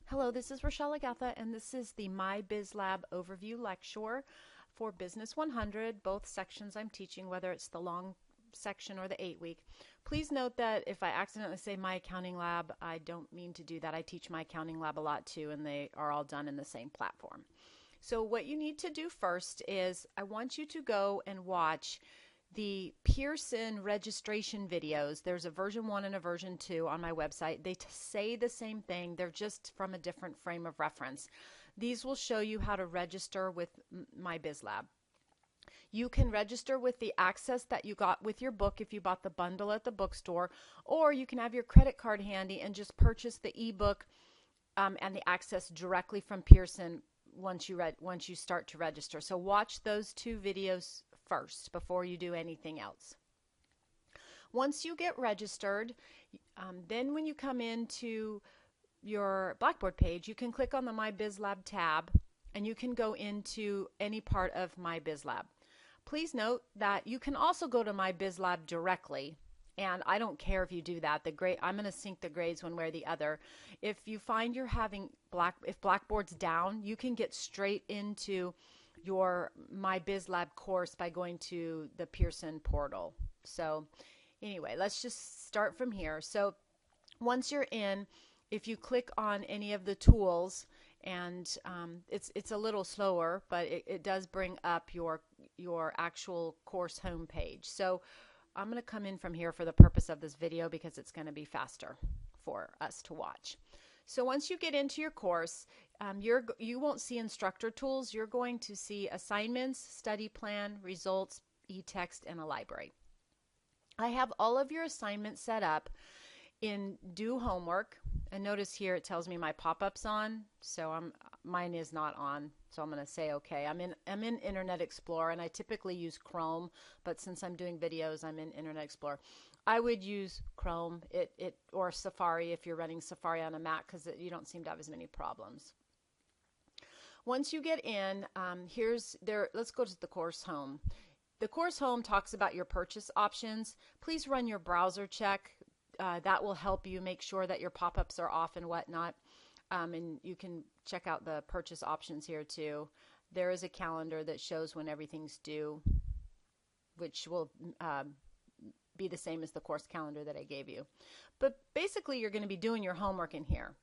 Hello, this is Rochelle Agatha, and this is the MyBizLab Overview lecture for Business 100, both sections I'm teaching, whether it's the long section or the 8-week. Please note that if I accidentally say My Accounting Lab, I don't mean to do that. I teach My Accounting Lab a lot too, and they are all done in the same platform. So what you need to do first is I want you to go and watch the Pearson registration videos. There's a version 1 and a version 2 on my website. They say the same thing. They're just from a different frame of reference. These will show you how to register with MyBizLab. You can register with the access that you got with your book if you bought the bundle at the bookstore, or you can have your credit card handy and just purchase the ebook and the access directly from Pearson once you start to register. So watch those two videos first before you do anything else. Once you get registered, then when you come into your Blackboard page, you can click on the MyBizLab tab and you can go into any part of MyBizLab. Please note that you can also go to MyBizLab directly, and I don't care if you do that. I'm going to sync the grades one way or the other. If you find you're having if Blackboard's down, you can get straight into your MyBizLab course by going to the Pearson portal. So anyway, let's just start from here. So once you're in, if you click on any of the tools, and it's a little slower, but it does bring up your actual course homepage. So I'm going to come in from here for the purpose of this video because it's going to be faster for us to watch. So once you get into your course, you won't see instructor tools. You're going to see assignments, study plan, results, e-text, and a library. I have all of your assignments set up in Do Homework, and notice here it tells me my pop-up's on, so mine is not on, so I'm going to say okay. I'm in Internet Explorer, and I typically use Chrome, but since I'm doing videos, I'm in Internet Explorer. I would use Chrome or Safari if you're running Safari on a Mac, because you don't seem to have as many problems. Once you get in, let's go to the course home. The course home talks about your purchase options. Please run your browser check. That will help you make sure that your pop-ups are off and whatnot. And you can check out the purchase options here too. There is a calendar that shows when everything's due, which will be the same as the course calendar that I gave you. But basically you're going to be doing your homework in here.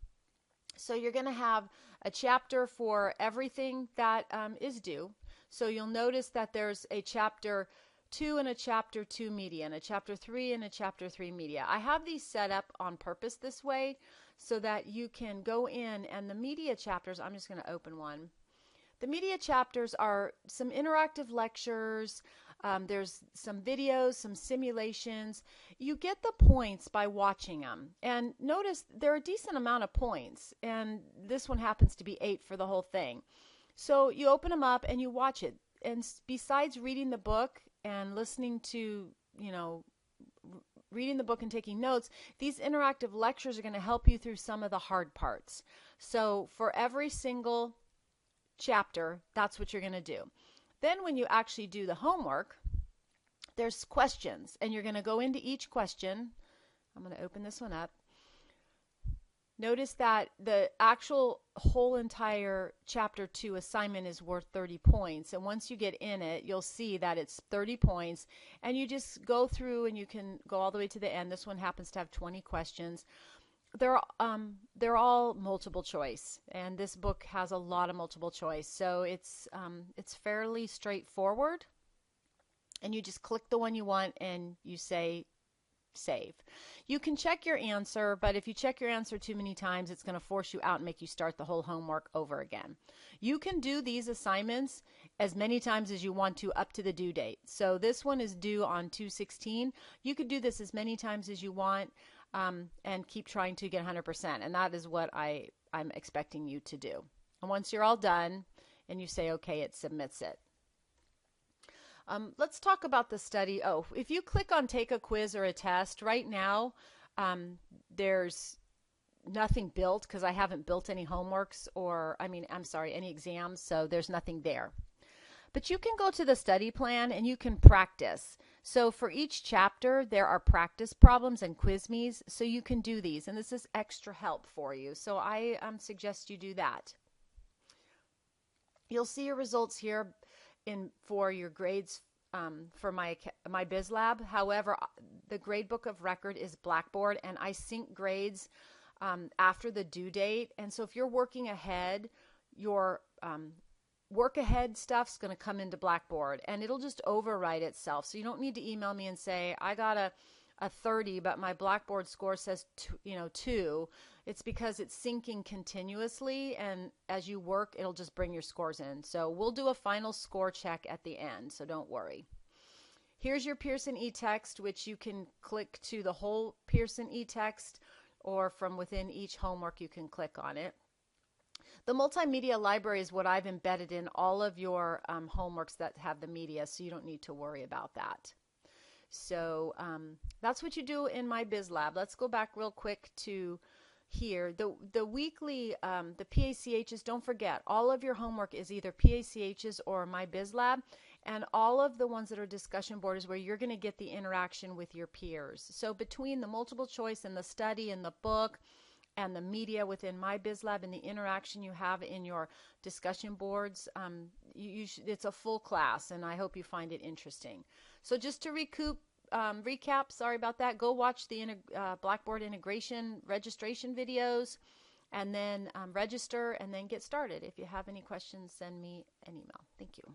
So you're going to have a chapter for everything that is due. So you'll notice that there's a chapter 2 and a chapter 2 media, and a chapter 3 and a chapter 3 media. I have these set up on purpose this way so that you can go in, and the media chapters, I'm just going to open one. The media chapters are some interactive lectures, there's some videos, some simulations. You get the points by watching them. And notice there are a decent amount of points, and this one happens to be 8 for the whole thing. So you open them up and you watch it. And besides reading the book and listening to, reading the book and taking notes, these interactive lectures are going to help you through some of the hard parts. So for every single chapter, that's what you're going to do. Then when you actually do the homework, there's questions, and you're going to go into each question. I'm going to open this one up. Notice that the actual whole entire chapter 2 assignment is worth 30 points. And once you get in it, you'll see that it's 30 points. And you just go through and you can go all the way to the end. This one happens to have 20 questions. They're all multiple choice. And this book has a lot of multiple choice. So it's fairly straightforward. And you just click the one you want and you say save. You can check your answer, but if you check your answer too many times, it's going to force you out and make you start the whole homework over again. You can do these assignments as many times as you want to up to the due date. So this one is due on 2/16. You could do this as many times as you want and keep trying to get 100%, and that is what I'm expecting you to do. And once you're all done and you say okay, it submits it. Let's talk about the study. Oh, if you click on take a quiz or a test, right now there's nothing built because I haven't built any homeworks any exams, so there's nothing there. But you can go to the study plan and you can practice. So for each chapter, there are practice problems and quiz me's, so you can do these, and this is extra help for you. So I suggest you do that. You'll see your results here for your grades for my BizLab. However, the grade book of record is Blackboard, and I sync grades after the due date. And so if you're working ahead, your work ahead stuff's going to come into Blackboard, and it'll just overwrite itself. So you don't need to email me and say, I got a 30, but my Blackboard score says 2. It's because it's syncing continuously, and as you work, it'll just bring your scores in. So we'll do a final score check at the end, so don't worry. Here's your Pearson eText, which you can click to the whole Pearson eText, or from within each homework you can click on it. The multimedia library is what I've embedded in all of your homeworks that have the media, so you don't need to worry about that. So that's what you do in MyBizLab. Let's go back real quick to here. The weekly, the PACHs, don't forget, all of your homework is either PACHs or MyBizLab, and all of the ones that are discussion board is where you're going to get the interaction with your peers. So between the multiple choice and the study and the book and the media within MyBizLab and the interaction you have in your discussion boards, it's a full class, and I hope you find it interesting. So just to recap, sorry about that, go watch the Blackboard integration registration videos, and then register, and then get started. If you have any questions, send me an email. Thank you.